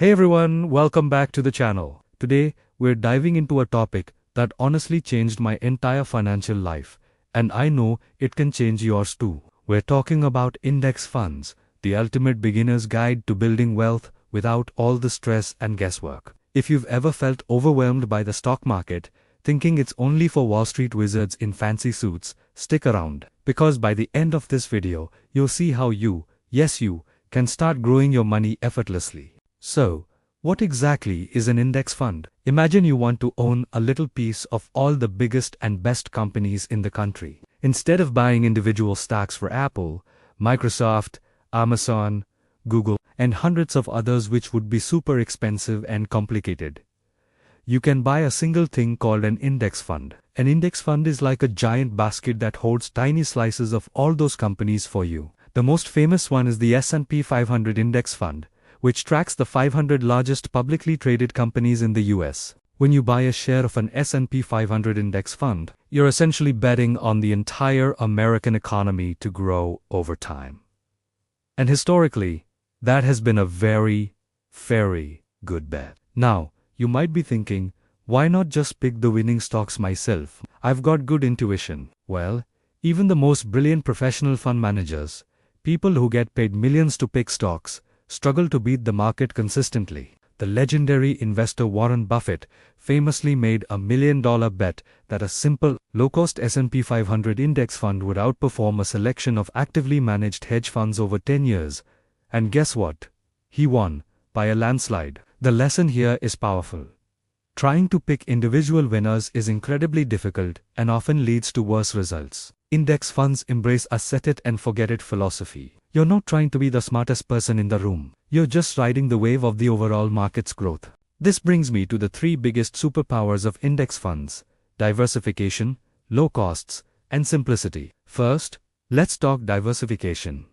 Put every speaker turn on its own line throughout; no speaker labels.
Hey everyone, welcome back to the channel. Today, we're diving into a topic that honestly changed my entire financial life, and I know it can change yours too. We're talking about index funds, the ultimate beginner's guide to building wealth without all the stress and guesswork. If you've ever felt overwhelmed by the stock market, thinking it's only for Wall Street wizards in fancy suits, stick around, because by the end of this video, you'll see how you, yes you, can start growing your money effortlessly. So, what exactly is an index fund? Imagine you want to own a little piece of all the biggest and best companies in the country. Instead of buying individual stocks for Apple, Microsoft, Amazon, Google, and hundreds of others which would be super expensive and complicated, you can buy a single thing called an index fund. An index fund is like a giant basket that holds tiny slices of all those companies for you. The most famous one is the S&P 500 index fund, which tracks the 500 largest publicly traded companies in the US. When you buy a share of an S&P 500 index fund, you're essentially betting on the entire American economy to grow over time. And historically, that has been a very good bet. Now, you might be thinking, why not just pick the winning stocks myself? I've got good intuition. Well, even the most brilliant professional fund managers, people who get paid millions to pick stocks, struggle to beat the market consistently. The legendary investor Warren Buffett famously made a $1 million bet that a simple, low-cost S&P 500 index fund would outperform a selection of actively managed hedge funds over 10 years. And guess what? He won, by a landslide. The lesson here is powerful. Trying to pick individual winners is incredibly difficult and often leads to worse results. Index funds embrace a set-it-and-forget-it philosophy. You're not trying to be the smartest person in the room. You're just riding the wave of the overall market's growth. This brings me to the three biggest superpowers of index funds: diversification, low costs, and simplicity. First, let's talk diversification.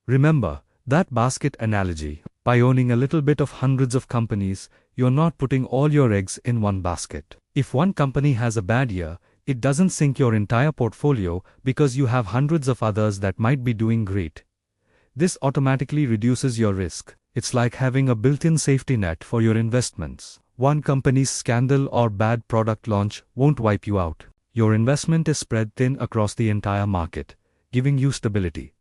Remember that basket analogy. By owning a little bit of hundreds of companies, you're not putting all your eggs in one basket. If one company has a bad year, it doesn't sink your entire portfolio because you have hundreds of others that might be doing great. This automatically reduces your risk. It's like having a built-in safety net for your investments. One company's scandal or bad product launch won't wipe you out. Your investment is spread thin across the entire market, giving you stability.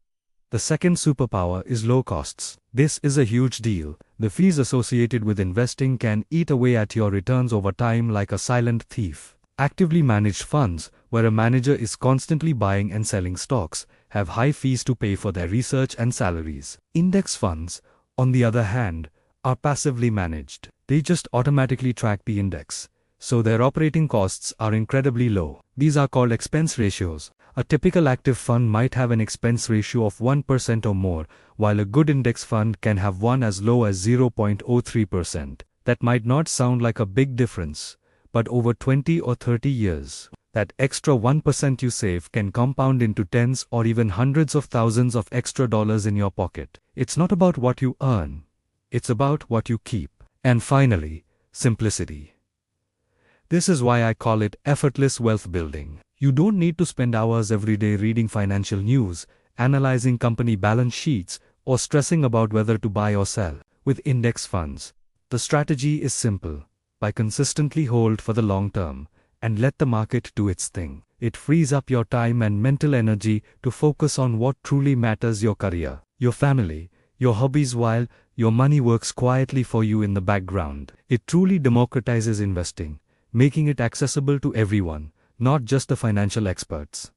The second superpower is low costs. This is a huge deal. The fees associated with investing can eat away at your returns over time like a silent thief. Actively managed funds, where a manager is constantly buying and selling stocks, have high fees to pay for their research and salaries. Index funds, on the other hand, are passively managed. They just automatically track the index, so their operating costs are incredibly low. These are called expense ratios. A typical active fund might have an expense ratio of 1% or more, while a good index fund can have one as low as 0.03%. That might not sound like a big difference, but over 20 or 30 years, that extra 1% you save can compound into tens or even hundreds of thousands of extra dollars in your pocket. It's not about what you earn, it's about what you keep. And finally, simplicity. This is why I call it effortless wealth building. You don't need to spend hours every day reading financial news, analyzing company balance sheets, or stressing about whether to buy or sell. With index funds, the strategy is simple. By consistently hold for the long term, and let the market do its thing. It frees up your time and mental energy to focus on what truly matters: your career, your family, your hobbies, while your money works quietly for you in the background. It truly democratizes investing, making it accessible to everyone, not just the financial experts.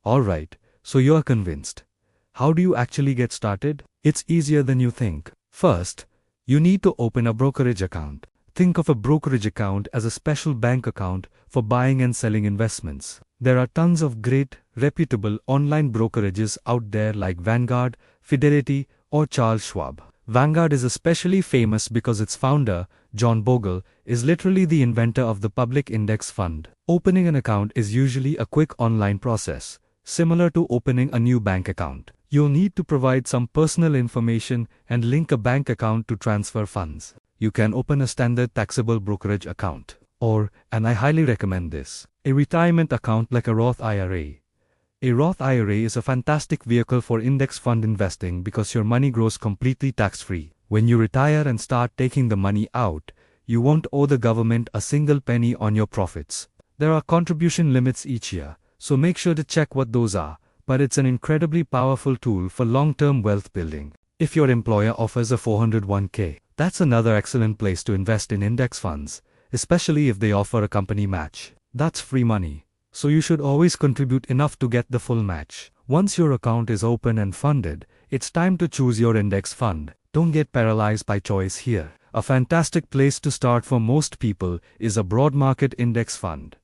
Alright, so you're convinced. How do you actually get started? It's easier than you think. First, you need to open a brokerage account. Think of a brokerage account as a special bank account for buying and selling investments. There are tons of great, reputable online brokerages out there like Vanguard, Fidelity, or Charles Schwab. Vanguard is especially famous because its founder, John Bogle, is literally the inventor of the public index fund. Opening an account is usually a quick online process, similar to opening a new bank account. You'll need to provide some personal information and link a bank account to transfer funds. You can open a standard taxable brokerage account, or, and I highly recommend this, a retirement account like a Roth IRA. A Roth IRA is a fantastic vehicle for index fund investing because your money grows completely tax-free. When you retire and start taking the money out, you won't owe the government a single penny on your profits. There are contribution limits each year, so make sure to check what those are, but it's an incredibly powerful tool for long-term wealth building. If your employer offers a 401k, that's another excellent place to invest in index funds, especially if they offer a company match. That's free money, so you should always contribute enough to get the full match. Once your account is open and funded, it's time to choose your index fund. Don't get paralyzed by choice here. A fantastic place to start for most people is a broad market index fund.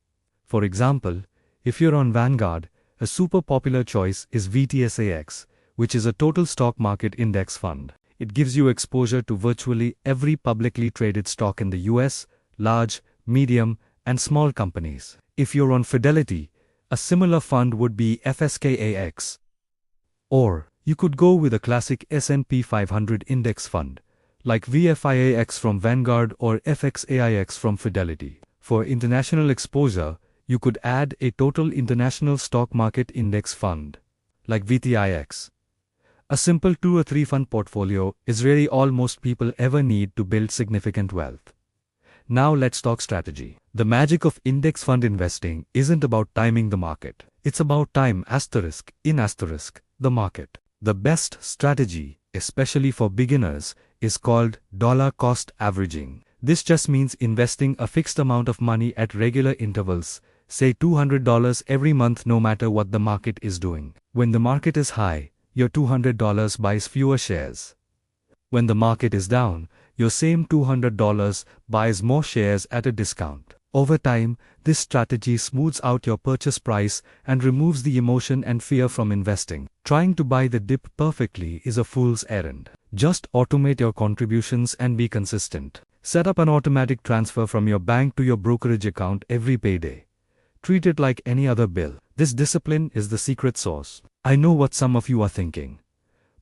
For example, if you're on Vanguard, a super popular choice is FXAIX, which is a total stock market index fund. It gives you exposure to virtually every publicly traded stock in the US, large, medium, and small companies. If you're on Fidelity, a similar fund would be FXAIX. Or, you could go with a classic S&P 500 index fund, like FXAIX from Vanguard or FXAIX from Fidelity. For international exposure, you could add a total international stock market index fund, like FXAIX. A simple 2 or 3 fund portfolio is really all most people ever need to build significant wealth. Now let's talk strategy. The magic of index fund investing isn't about timing the market. It's about time the market. The best strategy, especially for beginners, is called dollar cost averaging. This just means investing a fixed amount of money at regular intervals, say $200 every month no matter what the market is doing. When the market is high, your $200 buys fewer shares. When the market is down, your same $200 buys more shares at a discount. Over time, this strategy smooths out your purchase price and removes the emotion and fear from investing. Trying to buy the dip perfectly is a fool's errand. Just automate your contributions and be consistent. Set up an automatic transfer from your bank to your brokerage account every payday. Treat it like any other bill. This discipline is the secret sauce. I know what some of you are thinking.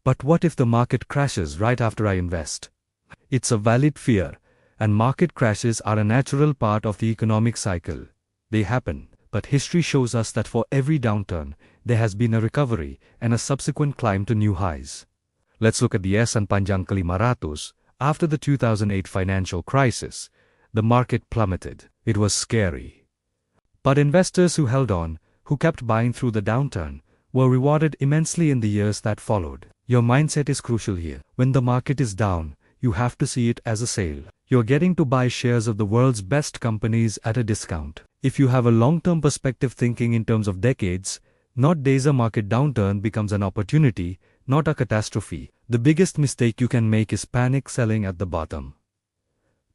But what if the market crashes right after I invest? It's a valid fear, and market crashes are a natural part of the economic cycle. They happen, but history shows us that for every downturn, there has been a recovery and a subsequent climb to new highs. Let's look at the S&P 500. After the 2008 financial crisis, the market plummeted. It was scary. But investors who held on, who kept buying through the downturn, were rewarded immensely in the years that followed. Your mindset is crucial here. When the market is down, you have to see it as a sale. You're getting to buy shares of the world's best companies at a discount. If you have a long-term perspective thinking in terms of decades, not days, a market downturn becomes an opportunity, not a catastrophe. The biggest mistake you can make is panic selling at the bottom.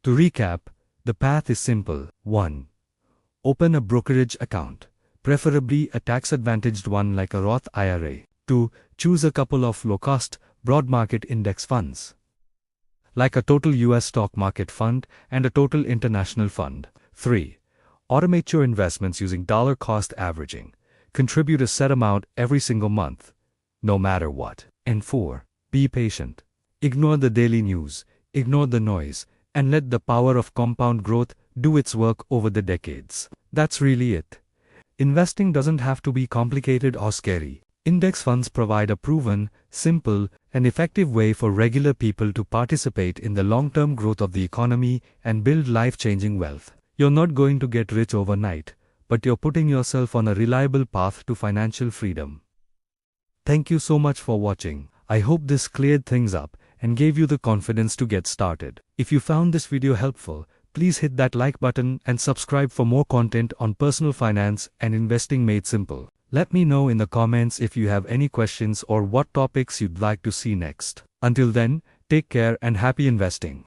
To recap, the path is simple. 1. Open a brokerage account, preferably a tax-advantaged one like a Roth IRA. 2. Choose a couple of low-cost, broad market index funds, like a total US stock market fund and a total international fund. 3. Automate your investments using dollar cost averaging. Contribute a set amount every single month, no matter what. And 4. Be patient. Ignore the daily news, ignore the noise, and let the power of compound growth do its work over the decades. That's really it. Investing doesn't have to be complicated or scary. Index funds provide a proven, simple, and effective way for regular people to participate in the long-term growth of the economy and build life-changing wealth. You're not going to get rich overnight, but you're putting yourself on a reliable path to financial freedom. Thank you so much for watching. I hope this cleared things up and gave you the confidence to get started. If you found this video helpful, please hit that like button and subscribe for more content on personal finance and investing made simple. Let me know in the comments if you have any questions or what topics you'd like to see next. Until then, take care and happy investing.